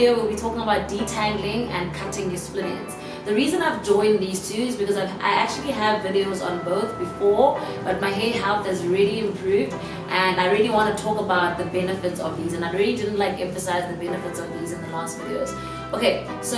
video, we'll be talking about detangling and cutting your split ends. The reason I've joined these two is because I actually have videos on both before, but my hair health has really improved, and I really want to talk about the benefits of these, and I really didn't emphasize the benefits of these in the last videos. Okay, so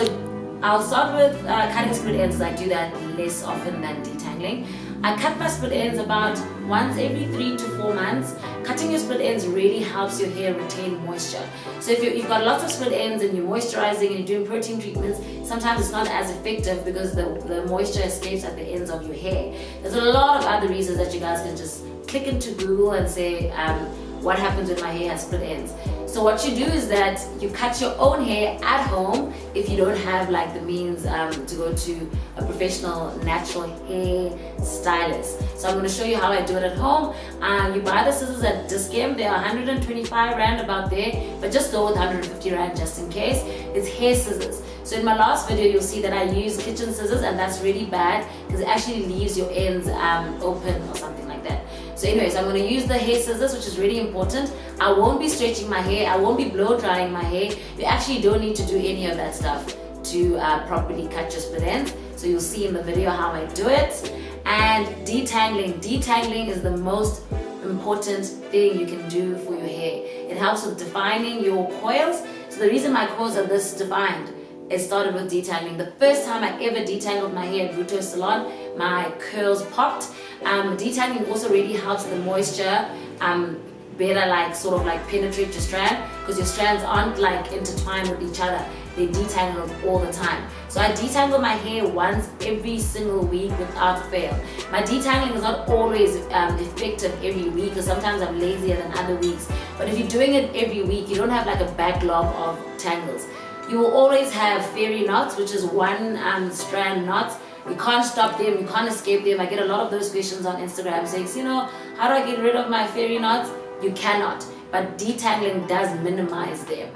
I'll start with cutting split ends. I do that less often than detangling. I cut my split ends about once every 3 to 4 months. Cutting your split ends really helps your hair retain moisture. So if you've got lots of split ends and you're moisturizing and you're doing protein treatments, sometimes it's not as effective because the moisture escapes at the ends of your hair. There's a lot of other reasons that you guys can just click into Google and say, what happens when my hair has split ends? So what you do is that you cut your own hair at home if you don't have the means to go to a professional natural hair stylist. So I'm going to show you how I do it at home. You buy the scissors at Discount. They are 125 Rand about there, but just go with 150 Rand just in case. It's hair scissors. So in my last video, you'll see that I use kitchen scissors, and that's really bad because it actually leaves your ends open or something like that. So anyways, I'm going to use the hair scissors, which is really important. I won't be stretching my hair. I won't be blow drying my hair. You actually don't need to do any of that stuff to properly cut your split ends. So you'll see in the video how I do it. And detangling. Detangling is the most important thing you can do for your hair. It helps with defining your coils. So the reason my coils are this defined, it started with detangling. The first time I ever detangled my hair at Bruto Salon, my curls popped. Detangling also really helps the moisture better penetrate your strand, because your strands aren't intertwined with each other. They detangle all the time. So I detangle my hair once every single week without fail. My detangling is not always effective every week, because sometimes I'm lazier than other weeks. But if you're doing it every week, you don't have a backlog of tangles. You will always have fairy knots, which is one strand knot. You can't stop them, you can't escape them. I get a lot of those questions on Instagram saying, how do I get rid of my fairy knots? You cannot, but detangling does minimize them.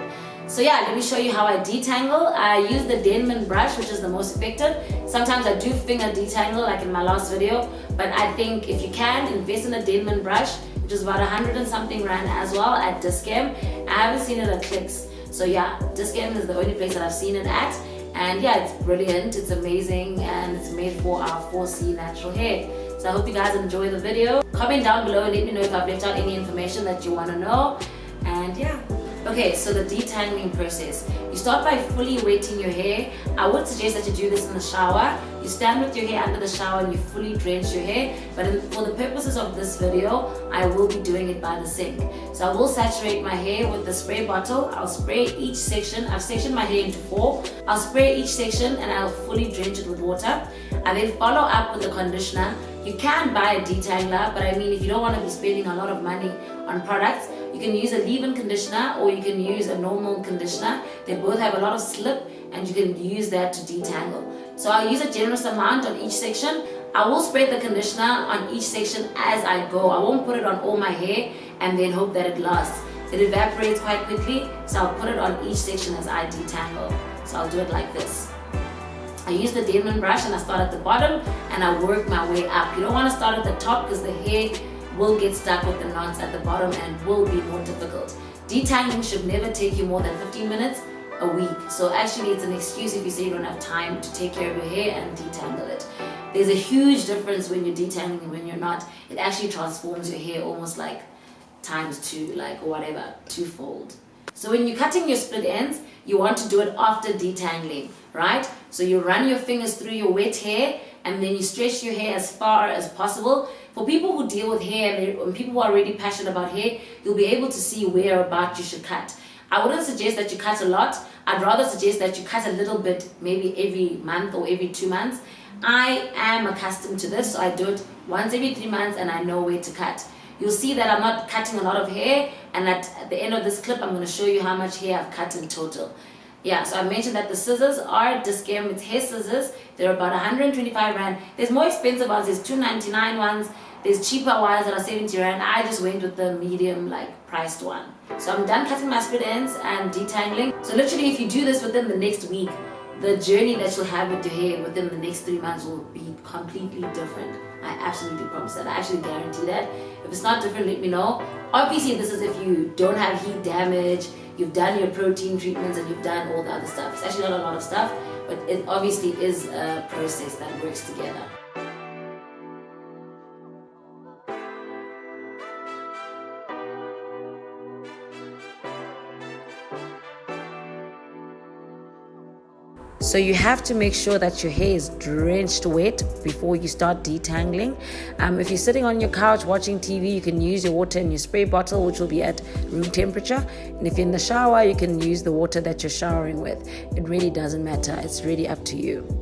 So yeah, let me show you how I detangle. I use the Denman brush, which is the most effective. Sometimes I do finger detangle like in my last video, but I think if you can, invest in a Denman brush, which is about 100 and something Rand as well at Discam. I haven't seen it at Clicks. So yeah, Discam is the only place that I've seen it at. And yeah, it's brilliant, it's amazing, and it's made for our 4C natural hair. So I hope you guys enjoy the video. Comment down below and let me know if I've left out any information that you want to know. And yeah. Okay, so the detangling process. You start by fully wetting your hair. I would suggest that you do this in the shower. You stand with your hair under the shower and you fully drench your hair. But for the purposes of this video, I will be doing it by the sink. So I will saturate my hair with the spray bottle. I'll spray each section. I've sectioned my hair into 4. I'll spray each section and I'll fully drench it with water. I then follow up with the conditioner. You can buy a detangler, but I mean, if you don't want to be spending a lot of money on products, you can use a leave-in conditioner or you can use a normal conditioner. They both have a lot of slip and you can use that to detangle. So I'll use a generous amount on each section. I will spread the conditioner on each section as I go. I won't put it on all my hair and then hope that it lasts. It evaporates quite quickly, so I'll put it on each section as I detangle. So I'll do it like this. I use the Denman brush and I start at the bottom and I work my way up. You don't want to start at the top because the hair will get stuck with the knots at the bottom and it will be more difficult. Detangling should never take you more than 15 minutes a week. So actually it's an excuse if you say you don't have time to take care of your hair and detangle it. There's a huge difference when you're detangling and when you're not. It actually transforms your hair almost ×2, or whatever, twofold. So when you're cutting your split ends, you want to do it after detangling, right? So you run your fingers through your wet hair and then you stretch your hair as far as possible. For people who deal with hair and people who are really passionate about hair, you'll be able to see where about you should cut. I wouldn't suggest that you cut a lot. I'd rather suggest that you cut a little bit, maybe every month or every 2 months. I am accustomed to this, so I do it once every 3 months and I know where to cut. You'll see that I'm not cutting a lot of hair, and at the end of this clip I'm going to show you how much hair I've cut in total. Yeah, so I mentioned that the scissors are Discam. It's hair scissors. They're about 125 Rand. There's more expensive ones. There's 299 ones. There's cheaper ones that are 70 Rand. I just went with the medium priced one. So I'm done cutting my split ends and detangling. So literally if you do this within the next week, the journey that you'll have with your hair within the next 3 months will be completely different. I absolutely promise that. I actually guarantee that. If it's not different, let me know. Obviously, this is if you don't have heat damage, you've done your protein treatments, and you've done all the other stuff. It's actually not a lot of stuff, but it obviously is a process that works together. So you have to make sure that your hair is drenched wet before you start detangling. If you're sitting on your couch watching TV, you can use your water in your spray bottle, which will be at room temperature. And if you're in the shower, you can use the water that you're showering with. It really doesn't matter. It's really up to you.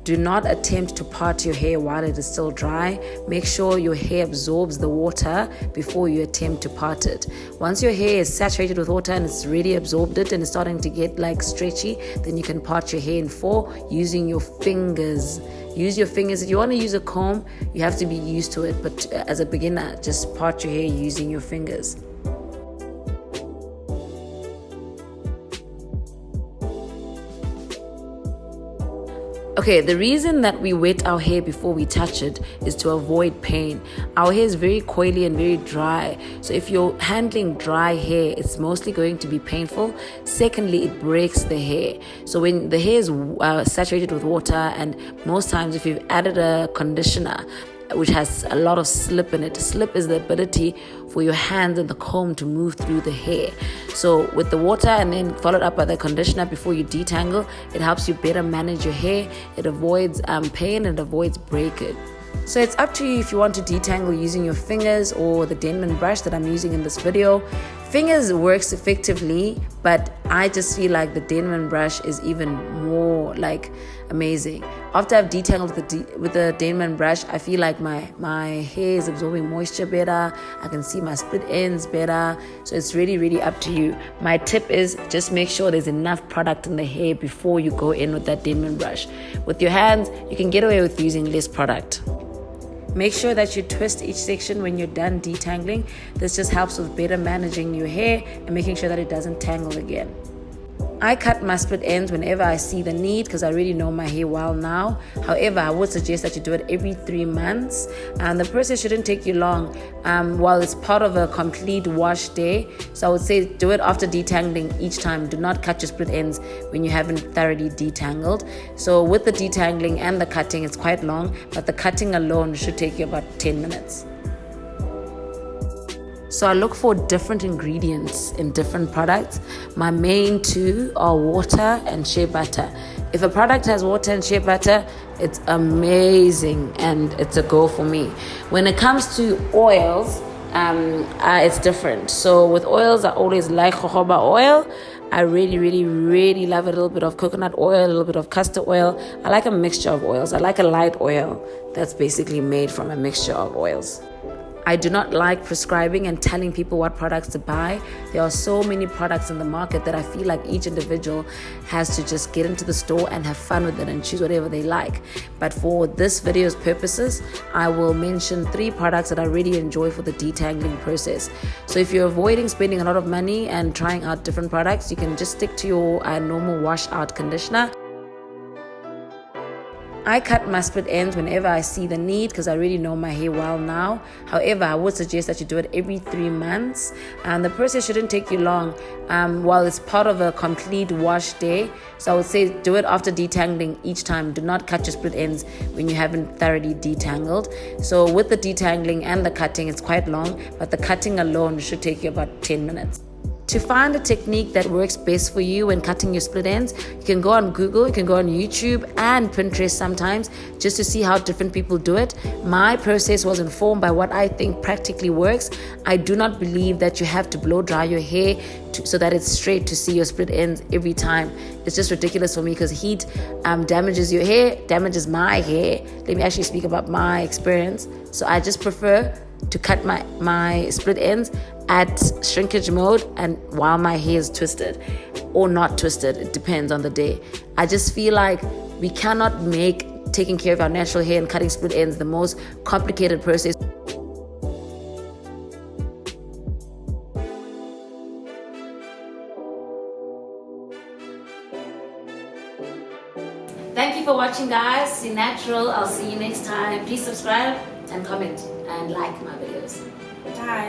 Do not attempt to part your hair while it is still dry. Make sure your hair absorbs the water before you attempt to part it. Once your hair is saturated with water and it's really absorbed it and it's starting to get like stretchy, then you can part your hair in 4 using your fingers. Use your fingers. If you want to use a comb, you have to be used to it. But as a beginner, just part your hair using your fingers. Okay, the reason that we wet our hair before we touch it is to avoid pain. Our hair is very coily and very dry. So if you're handling dry hair, it's mostly going to be painful. Secondly, it breaks the hair. So when the hair is saturated with water, and most times if you've added a conditioner, which has a lot of slip in it. Slip is the ability for your hands and the comb to move through the hair. So with the water and then followed up by the conditioner before you detangle, it helps you better manage your hair. It avoids pain and avoids breakage. So it's up to you if you want to detangle using your fingers or the Denman brush that I'm using in this video. Fingers works effectively, but I just feel like the Denman brush is even more like amazing. After I've detangled with the Denman brush, I feel like my hair is absorbing moisture better. I can see my split ends better. So it's really, really up to you. My tip is just make sure there's enough product in the hair before you go in with that Denman brush. With your hands, you can get away with using less product. Make sure that you twist each section when you're done detangling. This just helps with better managing your hair and making sure that it doesn't tangle again. I cut my split ends whenever I see the need because I really know my hair well now. However, I would suggest that you do it every 3 months. The process shouldn't take you long while it's part of a complete wash day. So I would say do it after detangling each time. Do not cut your split ends when you haven't thoroughly detangled. So with the detangling and the cutting, it's quite long, but the cutting alone should take you about 10 minutes. So I look for different ingredients in different products. My main 2 are water and shea butter. If a product has water and shea butter, it's amazing and it's a go for me. When it comes to oils, it's different. So with oils, I always like jojoba oil. I really, really, really love a little bit of coconut oil, a little bit of castor oil. I like a mixture of oils. I like a light oil that's basically made from a mixture of oils. I do not like prescribing and telling people what products to buy. There are so many products in the market that I feel like each individual has to just get into the store and have fun with it and choose whatever they like. But for this video's purposes, I will mention 3 products that I really enjoy for the detangling process. So if you're avoiding spending a lot of money and trying out different products, you can just stick to your normal wash out conditioner. I cut my split ends whenever I see the need because I really know my hair well now. However, I would suggest that you do it every 3 months. The process shouldn't take you long while it's part of a complete wash day. So I would say do it after detangling each time. Do not cut your split ends when you haven't thoroughly detangled. So with the detangling and the cutting, it's quite long, but the cutting alone should take you about 10 minutes. To find a technique that works best for you when cutting your split ends, you can go on Google, you can go on YouTube and Pinterest sometimes just to see how different people do it. My process was informed by what I think practically works. I do not believe that you have to blow dry your hair so that it's straight to see your split ends every time. It's just ridiculous for me because heat damages your hair, damages my hair. Let me actually speak about my experience. So I just prefer to cut my split ends at shrinkage mode and while my hair is twisted or not twisted. It depends on the day. I just feel like we cannot make taking care of our natural hair and cutting split ends the most complicated process. Thank you for watching, guys. See natural. I'll see you next time. Please subscribe and comment and like my videos. Bye.